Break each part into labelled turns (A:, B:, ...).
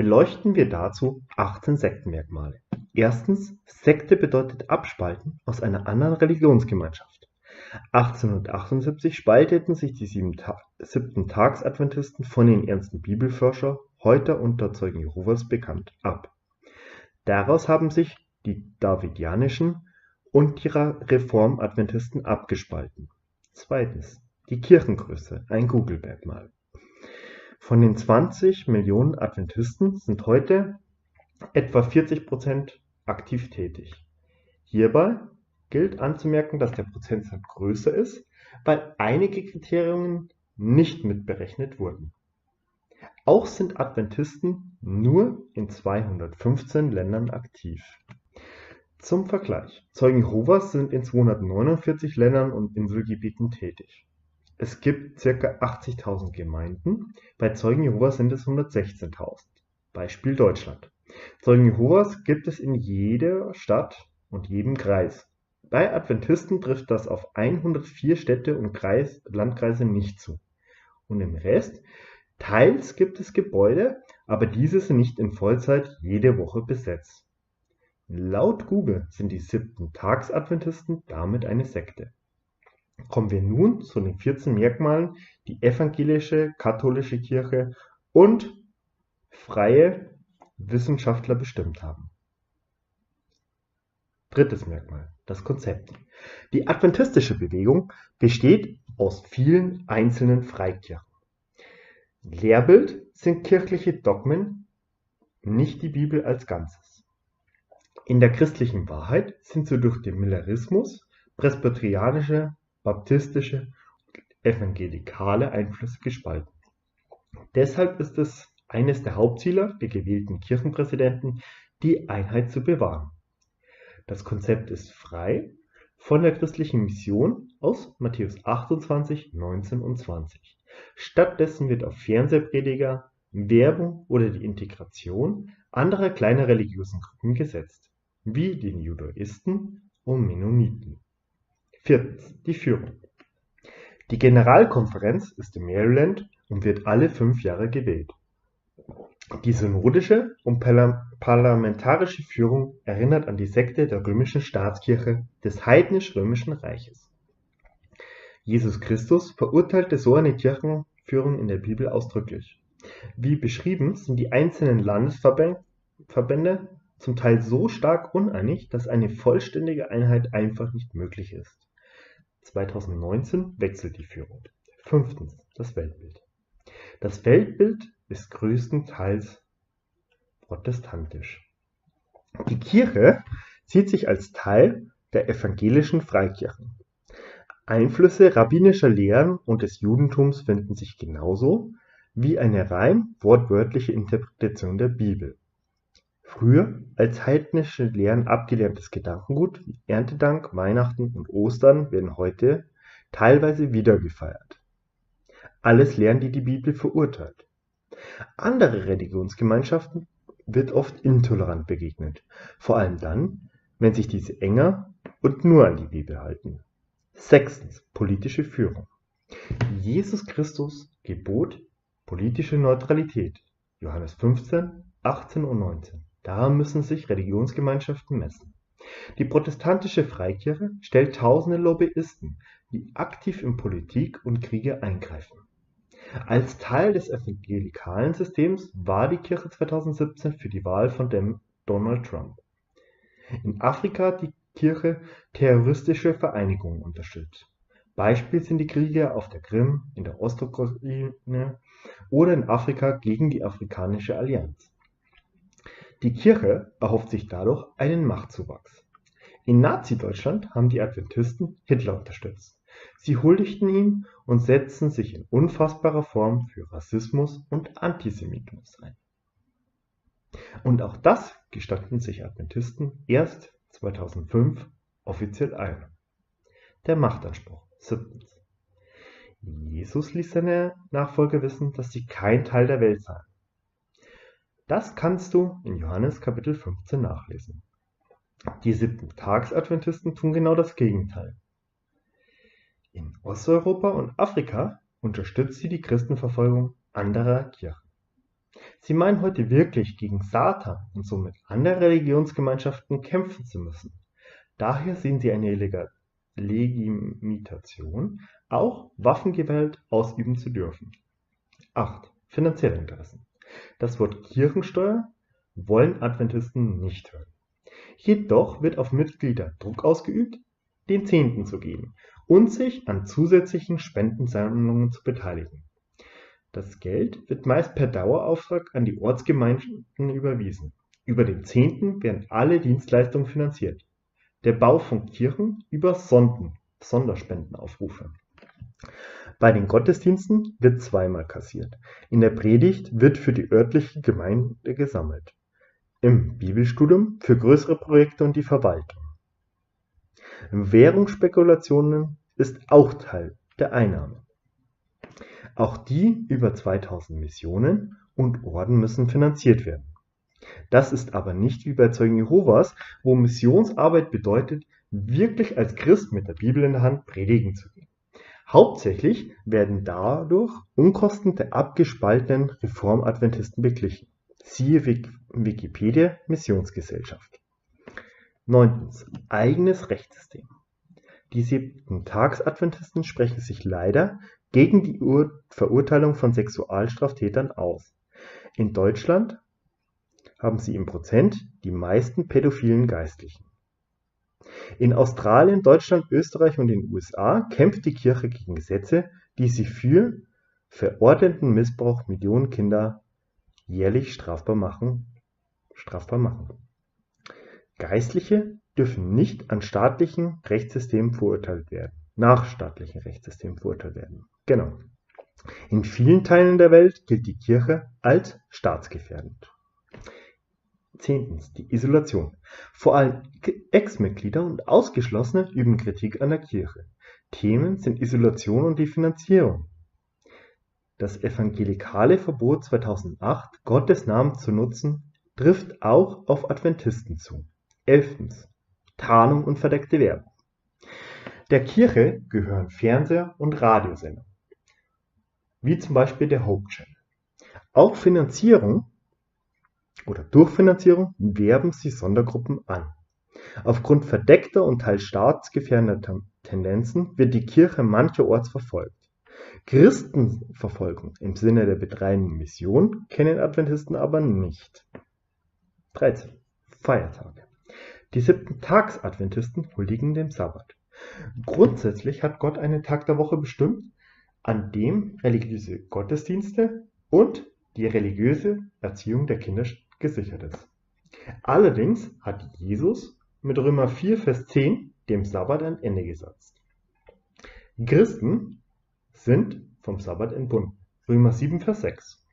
A: Beleuchten wir dazu 18 Sektenmerkmale. Erstens, Sekte bedeutet Abspalten aus einer anderen Religionsgemeinschaft. 1878 spalteten sich die Siebten-Tags-Adventisten von den ernsten Bibelforscher, heute unter Zeugen Jehovas bekannt, ab. Daraus haben sich die Davidianischen und die Reform-Adventisten abgespalten. Zweitens, die Kirchengröße, ein Google-Merkmal. Von den 20 Millionen Adventisten sind heute etwa 40% aktiv tätig. Hierbei gilt anzumerken, dass der Prozentsatz größer ist, weil einige Kriterien nicht mitberechnet wurden. Auch sind Adventisten nur in 215 Ländern aktiv. Zum Vergleich: Zeugen Jehovas sind in 249 Ländern und Inselgebieten tätig. Es gibt ca. 80.000 Gemeinden, bei Zeugen Jehovas sind es 116.000. Beispiel Deutschland. Zeugen Jehovas gibt es in jeder Stadt und jedem Kreis. Bei Adventisten trifft das auf 104 Städte und Landkreise nicht zu. Und im Rest, teils gibt es Gebäude, aber diese sind nicht in Vollzeit jede Woche besetzt. Laut Google sind die Siebten-Tags-Adventisten damit eine Sekte. Kommen wir nun zu den 14 Merkmalen, die evangelische, katholische Kirche und freie Wissenschaftler bestimmt haben. Drittes Merkmal, das Konzept. Die adventistische Bewegung besteht aus vielen einzelnen Freikirchen. Lehrbild sind kirchliche Dogmen, nicht die Bibel als Ganzes. In der christlichen Wahrheit sind sie durch den Millerismus, presbyterianische, baptistische und evangelikale Einflüsse gespalten. Deshalb ist es eines der Hauptziele der gewählten Kirchenpräsidenten, die Einheit zu bewahren. Das Konzept ist frei von der christlichen Mission aus Matthäus 28, 19 und 20. Stattdessen wird auf Fernsehprediger, Werbung oder die Integration anderer kleiner religiösen Gruppen gesetzt, wie den Judaisten und Mennoniten. Viertens, die Führung. Die Generalkonferenz ist in Maryland und wird alle 5 Jahre gewählt. Die synodische und parlamentarische Führung erinnert an die Sekte der römischen Staatskirche des heidnisch-römischen Reiches. Jesus Christus verurteilte so eine Kirchenführung in der Bibel ausdrücklich. Wie beschrieben sind die einzelnen Landesverbände zum Teil so stark uneinig, dass eine vollständige Einheit einfach nicht möglich ist. 2019 wechselt die Führung. Fünftens, das Weltbild. Das Weltbild ist größtenteils protestantisch. Die Kirche sieht sich als Teil der evangelischen Freikirchen. Einflüsse rabbinischer Lehren und des Judentums finden sich genauso wie eine rein wortwörtliche Interpretation der Bibel. Früher als heidnische Lehren abgelerntes Gedankengut wie Erntedank, Weihnachten und Ostern werden heute teilweise wieder gefeiert. Alles Lehren, die die Bibel verurteilt. Andere Religionsgemeinschaften wird oft intolerant begegnet, vor allem dann, wenn sich diese enger und nur an die Bibel halten. Sechstens, politische Führung. Jesus Christus gebot politische Neutralität. Johannes 15, 18 und 19. Daran müssen sich Religionsgemeinschaften messen. Die protestantische Freikirche stellt tausende Lobbyisten, die aktiv in Politik und Kriege eingreifen. Als Teil des evangelikalen Systems war die Kirche 2017 für die Wahl von Donald Trump. In Afrika hat die Kirche terroristische Vereinigungen unterstützt. Beispiel sind die Kriege auf der Krim, in der Ostukraine oder in Afrika gegen die Afrikanische Allianz. Die Kirche erhofft sich dadurch einen Machtzuwachs. In Nazi-Deutschland haben die Adventisten Hitler unterstützt. Sie huldigten ihm und setzten sich in unfassbarer Form für Rassismus und Antisemitismus ein. Und auch das gestanden sich Adventisten erst 2005 offiziell ein. Der Machtanspruch. Siebtens. Jesus ließ seine Nachfolger wissen, dass sie kein Teil der Welt seien. Das kannst du in Johannes Kapitel 15 nachlesen. Die Siebten-Tags-Adventisten tun genau das Gegenteil. In Osteuropa und Afrika unterstützt sie die Christenverfolgung anderer Kirchen. Sie meinen heute wirklich gegen Satan und somit andere Religionsgemeinschaften kämpfen zu müssen. Daher sehen sie eine Legitimation, auch Waffengewalt ausüben zu dürfen. 8. Finanzielle Interessen. Das Wort Kirchensteuer wollen Adventisten nicht hören. Jedoch wird auf Mitglieder Druck ausgeübt, den Zehnten zu geben und sich an zusätzlichen Spendensammlungen zu beteiligen. Das Geld wird meist per Dauerauftrag an die Ortsgemeinden überwiesen. Über den Zehnten werden alle Dienstleistungen finanziert. Der Bau von Kirchen über Sonderspendenaufrufe. Bei den Gottesdiensten wird zweimal kassiert. In der Predigt wird für die örtliche Gemeinde gesammelt. Im Bibelstudium für größere Projekte und die Verwaltung. Währungsspekulationen ist auch Teil der Einnahmen. Auch die über 2000 Missionen und Orden müssen finanziert werden. Das ist aber nicht wie bei Zeugen Jehovas, wo Missionsarbeit bedeutet, wirklich als Christ mit der Bibel in der Hand predigen zu gehen. Hauptsächlich werden dadurch Unkosten der abgespaltenen Reformadventisten beglichen. Siehe Wikipedia Missionsgesellschaft. 9. Eigenes Rechtssystem. Die Siebten-Tags-Adventisten sprechen sich leider gegen die Verurteilung von Sexualstraftätern aus. In Deutschland haben sie im Prozent die meisten pädophilen Geistlichen. In Australien, Deutschland, Österreich und den USA kämpft die Kirche gegen Gesetze, die sie für verordneten Missbrauch Millionen Kinder jährlich strafbar machen. Geistliche dürfen nicht nach staatlichen Rechtssystemen verurteilt werden. Genau. In vielen Teilen der Welt gilt die Kirche als staatsgefährdend. 10. Die Isolation. Vor allem Ex-Mitglieder und Ausgeschlossene üben Kritik an der Kirche. Themen sind Isolation und die Finanzierung. Das evangelikale Verbot 2008, Gottes Namen zu nutzen, trifft auch auf Adventisten zu. 11. Tarnung und verdeckte Werbung. Der Kirche gehören Fernseher und Radiosender, wie zum Beispiel der Hope Channel. Auch durch Finanzierung werben sie Sondergruppen an. Aufgrund verdeckter und teils staatsgefährdender Tendenzen wird die Kirche mancherorts verfolgt. Christenverfolgung im Sinne der betreibenden Mission kennen Adventisten aber nicht. 13. Feiertage. Die Siebten-Tags-Adventisten huldigen dem Sabbat. Grundsätzlich hat Gott einen Tag der Woche bestimmt, an dem religiöse Gottesdienste und die religiöse Erziehung der Kinder gesichert ist. Allerdings hat Jesus mit Römer 4, Vers 10 dem Sabbat ein Ende gesetzt. Christen sind vom Sabbat entbunden. Römer 7, Vers 6.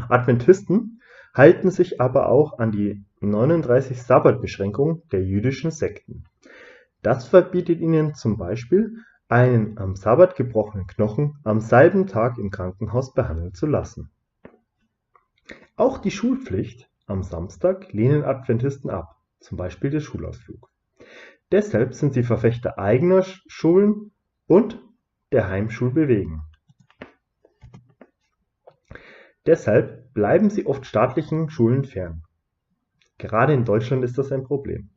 A: Adventisten halten sich aber auch an die 39 Sabbatbeschränkungen der jüdischen Sekten. Das verbietet ihnen zum Beispiel, einen am Sabbat gebrochenen Knochen am selben Tag im Krankenhaus behandeln zu lassen. Auch die Schulpflicht am Samstag lehnen Adventisten ab, zum Beispiel der Schulausflug. Deshalb sind sie Verfechter eigener Schulen und der Heimschulbewegung. Deshalb bleiben sie oft staatlichen Schulen fern. Gerade in Deutschland ist das ein Problem.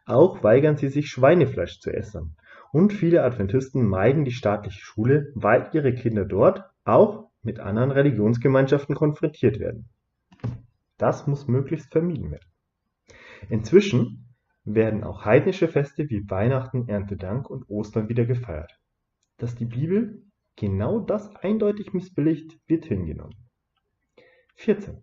A: Auch weigern sie sich, Schweinefleisch zu essen. Und viele Adventisten meiden die staatliche Schule, weil ihre Kinder dort auch mit anderen Religionsgemeinschaften konfrontiert werden. Das muss möglichst vermieden werden. Inzwischen werden auch heidnische Feste wie Weihnachten, Erntedank und Ostern wieder gefeiert. Dass die Bibel genau das eindeutig missbilligt, wird hingenommen. 14.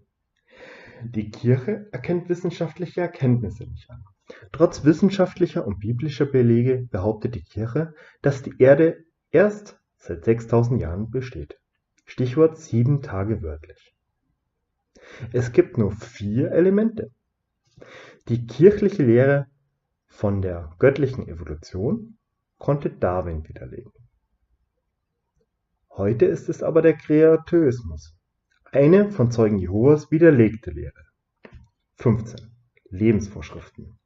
A: Die Kirche erkennt wissenschaftliche Erkenntnisse nicht an. Trotz wissenschaftlicher und biblischer Belege behauptet die Kirche, dass die Erde erst seit 6000 Jahren besteht. Stichwort 7 Tage wörtlich. Es gibt nur 4 Elemente. Die kirchliche Lehre von der göttlichen Evolution konnte Darwin widerlegen. Heute ist es aber der Kreationismus, eine von Zeugen Jehovas widerlegte Lehre. 15. Lebensvorschriften.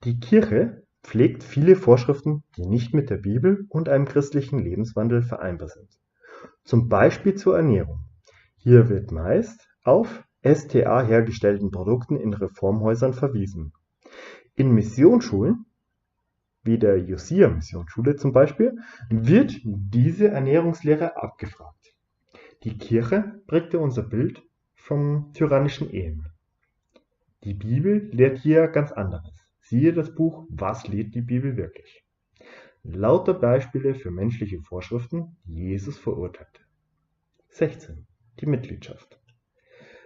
A: Die Kirche pflegt viele Vorschriften, die nicht mit der Bibel und einem christlichen Lebenswandel vereinbar sind. Zum Beispiel zur Ernährung. Hier wird meist auf STA hergestellten Produkten in Reformhäusern verwiesen. In Missionsschulen, wie der Josia-Missionsschule zum Beispiel, wird diese Ernährungslehre abgefragt. Die Kirche prägte unser Bild vom tyrannischen Ehemann. Die Bibel lehrt hier ganz anderes. Siehe das Buch Was lehrt die Bibel wirklich? Lauter Beispiele für menschliche Vorschriften, die Jesus verurteilte. 16. Die Mitgliedschaft.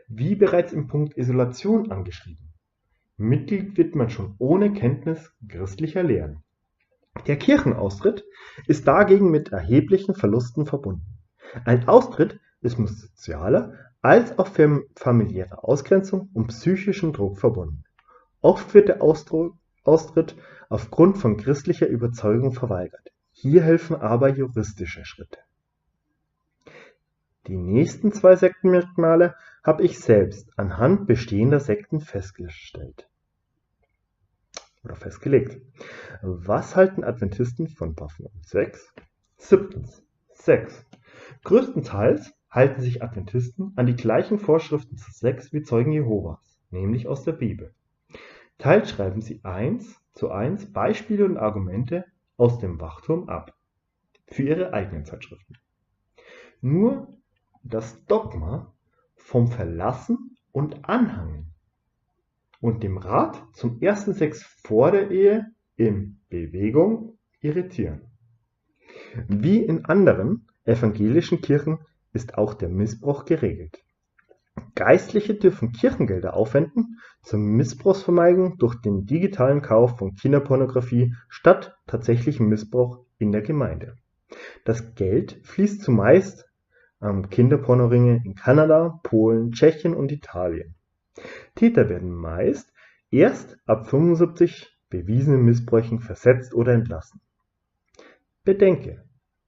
A: Wie bereits im Punkt Isolation angeschrieben. Mitglied wird man schon ohne Kenntnis christlicher Lehren. Der Kirchenaustritt ist dagegen mit erheblichen Verlusten verbunden. Ein Austritt ist mit sozialer als auch familiärer Ausgrenzung und psychischem Druck verbunden. Oft wird der Austritt aufgrund von christlicher Überzeugung verweigert. Hier helfen aber juristische Schritte. Die nächsten 2 Sektenmerkmale habe ich selbst anhand bestehender Sekten festgelegt. Was halten Adventisten von Waffen und Sex? 7. Sex. Größtenteils halten sich Adventisten an die gleichen Vorschriften zu Sex wie Zeugen Jehovas, nämlich aus der Bibel. Teils schreiben sie 1:1 Beispiele und Argumente aus dem Wachturm ab, für ihre eigenen Zeitschriften. Nur das Dogma vom Verlassen und Anhangen und dem Rat zum ersten Sex vor der Ehe in Bewegung irritieren. Wie in anderen evangelischen Kirchen ist auch der Missbrauch geregelt. Geistliche dürfen Kirchengelder aufwenden zur Missbrauchsvermeidung durch den digitalen Kauf von Kinderpornografie statt tatsächlichem Missbrauch in der Gemeinde. Das Geld fließt zumeist an Kinderpornoringe in Kanada, Polen, Tschechien und Italien. Täter werden meist erst ab 75 bewiesenen Missbräuchen versetzt oder entlassen. Bedenke,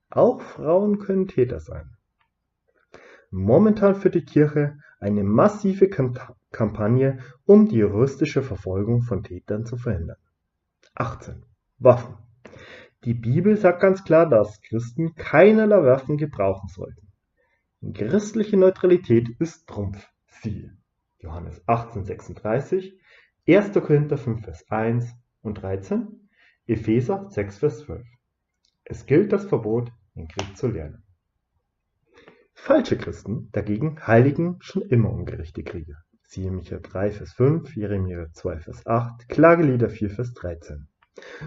A: auch Frauen können Täter sein. Momentan führt die Kirche eine massive Kampagne, um die juristische Verfolgung von Tätern zu verhindern. 18. Waffen. Die Bibel sagt ganz klar, dass Christen keinerlei Waffen gebrauchen sollten. Christliche Neutralität ist Trumpf. Siehe Johannes 18,36, 1. Korinther 5, Vers 1 und 13, Epheser 6, Vers 12. Es gilt das Verbot, den Krieg zu lernen. Falsche Christen dagegen heiligen schon immer ungerechte Kriege. Siehe Micha 3, Vers 5, Jeremia 2, Vers 8, Klagelieder 4, Vers 13.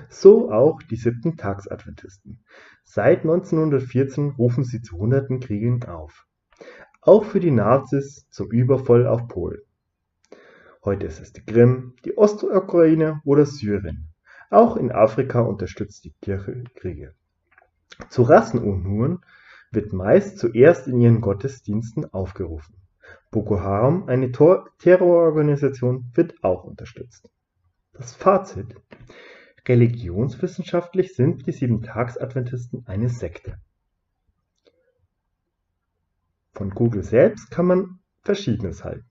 A: So auch die 7-Tags-Adventisten. Seit 1914 rufen sie zu hunderten Kriegen auf. Auch für die Nazis zum Überfall auf Polen. Heute ist es die Krim, die Ostukraine oder Syrien. Auch in Afrika unterstützt die Kirche Kriege. Zu Rassenunruhen wird meist zuerst in ihren Gottesdiensten aufgerufen. Boko Haram, eine Terrororganisation, wird auch unterstützt. Das Fazit: Religionswissenschaftlich sind die 7-Tags-Adventisten eine Sekte. Von Google selbst kann man Verschiedenes halten.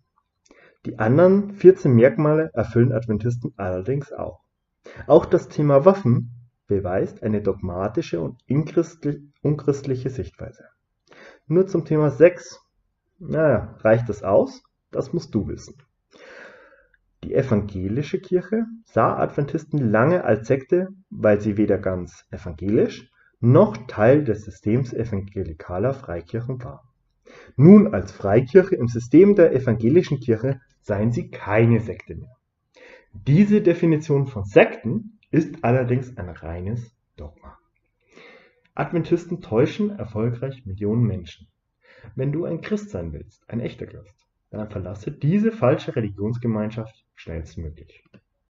A: Die anderen 14 Merkmale erfüllen Adventisten allerdings auch. Auch das Thema Waffen beweist eine dogmatische und unchristliche Sichtweise. Nur zum Thema Sex, reicht das aus? Das musst du wissen. Die evangelische Kirche sah Adventisten lange als Sekte, weil sie weder ganz evangelisch noch Teil des Systems evangelikaler Freikirchen war. Nun als Freikirche im System der evangelischen Kirche seien sie keine Sekte mehr. Diese Definition von Sekten ist allerdings ein reines Dogma. Adventisten täuschen erfolgreich Millionen Menschen. Wenn du ein Christ sein willst, ein echter Christ, dann verlasse diese falsche Religionsgemeinschaft schnellstmöglich.